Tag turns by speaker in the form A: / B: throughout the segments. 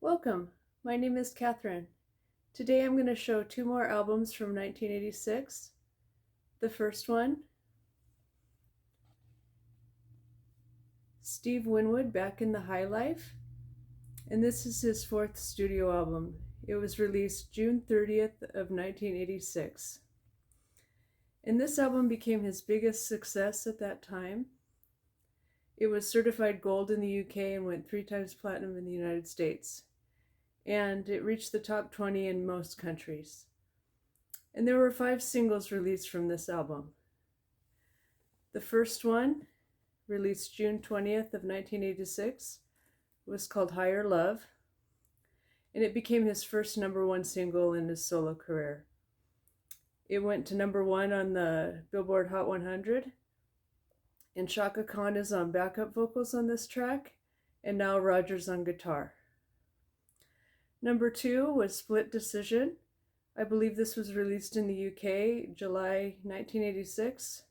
A: Welcome, my name is Catherine. Today I'm going to show two more albums from 1986. The first one, Steve Winwood, Back in the High Life, and this is his fourth studio album. It was released June 30th of 1986. And this album became his biggest success at that time. It was certified gold in the UK and went 3 times platinum in the United States. And it reached the top 20 in most countries. And there were 5 singles released from this album. The first one, released June 20th of 1986, was called Higher Love, and it became his first #1 single in his solo career. It went to #1 on the Billboard Hot 100, and Chaka Khan is on backup vocals on this track, and Nile Rodgers on guitar. #2 was Split Decision. I believe this was released in the UK, July 1986,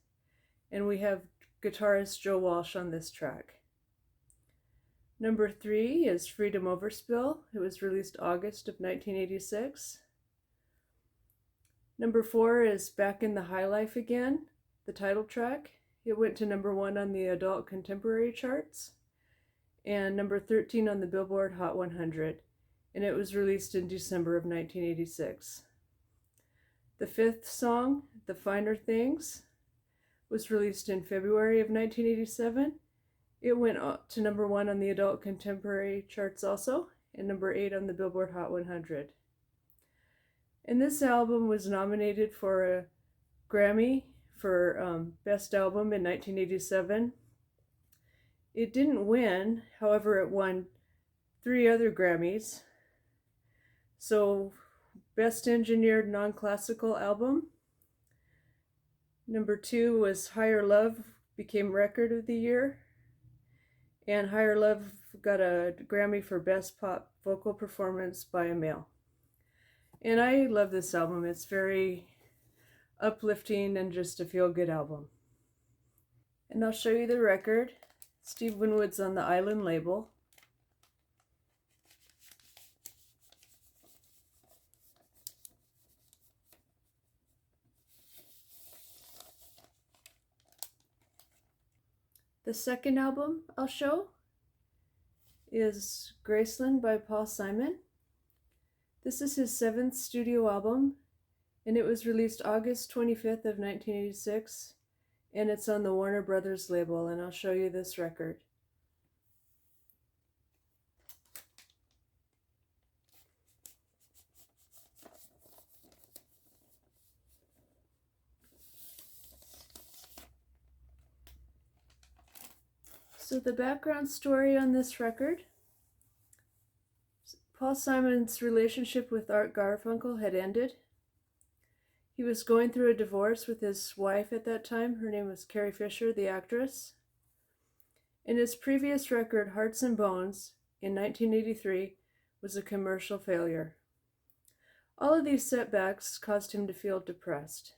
A: and we have guitarist Joe Walsh on this track. #3 is Freedom Overspill. It was released August of 1986. #4 is Back in the High Life Again, the title track. It went to #1 on the adult contemporary charts and #13 on the Billboard Hot 100, and it was released in December of 1986. The fifth song, The Finer Things, was released in February of 1987. It went to #1 on the adult contemporary charts also, and #8 on the Billboard Hot 100. And this album was nominated for a Grammy for Best Album in 1987. It didn't win, however it won 3 other Grammys. So, Best Engineered Non-Classical Album. #2 was Higher Love, became Record of the Year. And Higher Love got a Grammy for Best Pop Vocal Performance by a Male. And I love this album. It's very uplifting and just a feel-good album. And I'll show you the record. Steve Winwood's on the Island label. The second album I'll show is Graceland by Paul Simon. This is his 7th studio album, and it was released August 25th of 1986, and it's on the Warner Brothers label, and I'll show you this record. So the background story on this record, Paul Simon's relationship with Art Garfunkel had ended. He was going through a divorce with his wife at that time. Her name was Carrie Fisher, the actress. And his previous record, Hearts and Bones, in 1983, was a commercial failure. All of these setbacks caused him to feel depressed.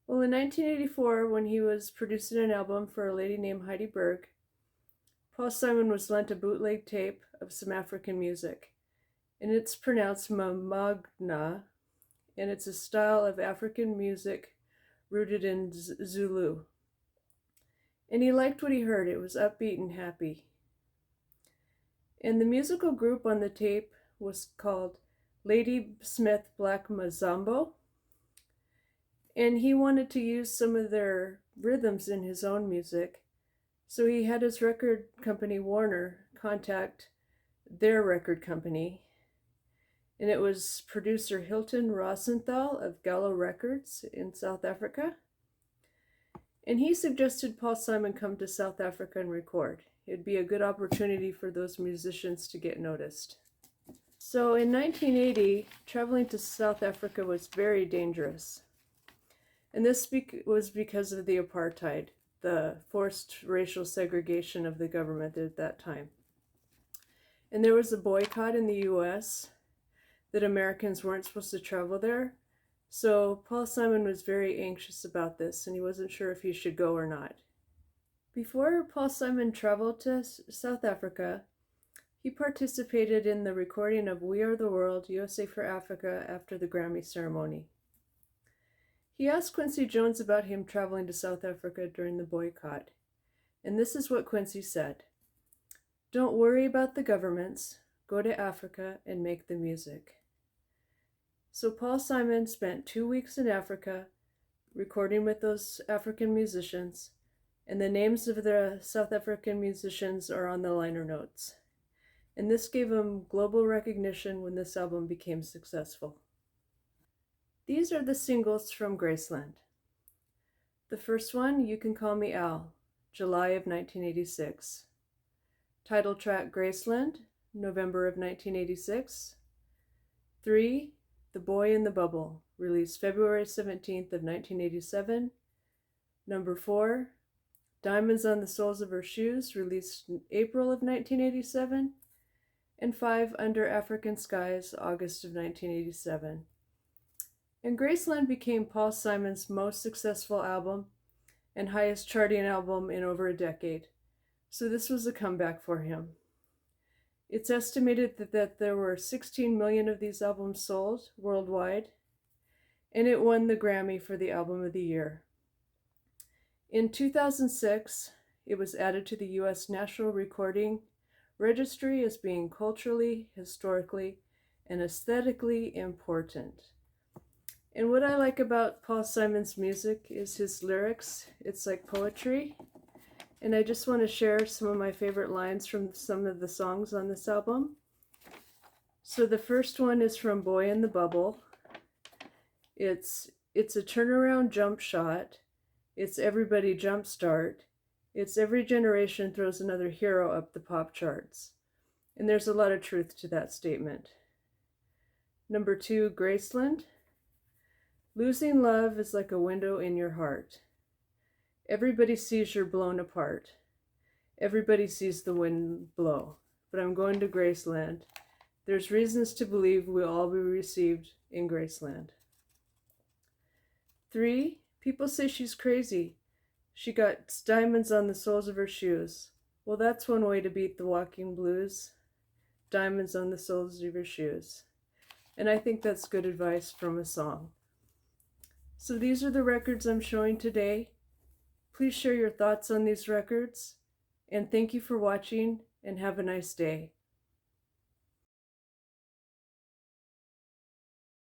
A: Well, in 1984, when he was producing an album for a lady named Heidi Berg, Paul Simon was lent a bootleg tape of some African music, and it's pronounced Mamagna, and it's a style of African music rooted in Zulu. And he liked what he heard. It was upbeat and happy. And the musical group on the tape was called Lady Smith Black Mazambo, and he wanted to use some of their rhythms in his own music. So he had his record company, Warner, contact their record company. And it was producer Hilton Rosenthal of Gallo Records in South Africa. And he suggested Paul Simon come to South Africa and record. It'd be a good opportunity for those musicians to get noticed. So in 1980, traveling to South Africa was very dangerous. And this was because of the apartheid, the forced racial segregation of the government at that time. And there was a boycott in the US that Americans weren't supposed to travel there. So Paul Simon was very anxious about this, and he wasn't sure if he should go or not. Before Paul Simon traveled to South Africa, He participated in the recording of We Are the World, USA for Africa after the Grammy ceremony. He asked Quincy Jones about him traveling to South Africa during the boycott, and this is what Quincy said: "Don't worry about the governments, go to Africa and make the music." So Paul Simon spent 2 weeks in Africa recording with those African musicians, and the names of the South African musicians are on the liner notes. And this gave him global recognition when this album became successful. These are the singles from Graceland. The first one, You Can Call Me Al, July of 1986. Title track, Graceland, November of 1986. 3, The Boy in the Bubble, released February 17th of 1987. Number 4, Diamonds on the Soles of Her Shoes, released in April of 1987. And 5, Under African Skies, August of 1987. And Graceland became Paul Simon's most successful album and highest charting album in over a decade. So this was a comeback for him. It's estimated that there were 16 million of these albums sold worldwide, and it won the Grammy for the Album of the Year. In 2006, it was added to the U.S. National Recording Registry as being culturally, historically, and aesthetically important. And what I like about Paul Simon's music is his lyrics. It's like poetry. And I just want to share some of my favorite lines from some of the songs on this album. So the first one is from Boy in the Bubble. It's a turnaround jump shot. It's everybody jumpstart. It's every generation throws another hero up the pop charts. And there's a lot of truth to that statement. Number 2, Graceland. Losing love is like a window in your heart. Everybody sees you're blown apart. Everybody sees the wind blow. But I'm going to Graceland. There's reasons to believe we'll all be received in Graceland. 3, people say she's crazy. She got diamonds on the soles of her shoes. Well, that's one way to beat the walking blues. Diamonds on the soles of your shoes. And I think that's good advice from a song. So these are the records I'm showing today. Please share your thoughts on these records. And thank you for watching, and have a nice day.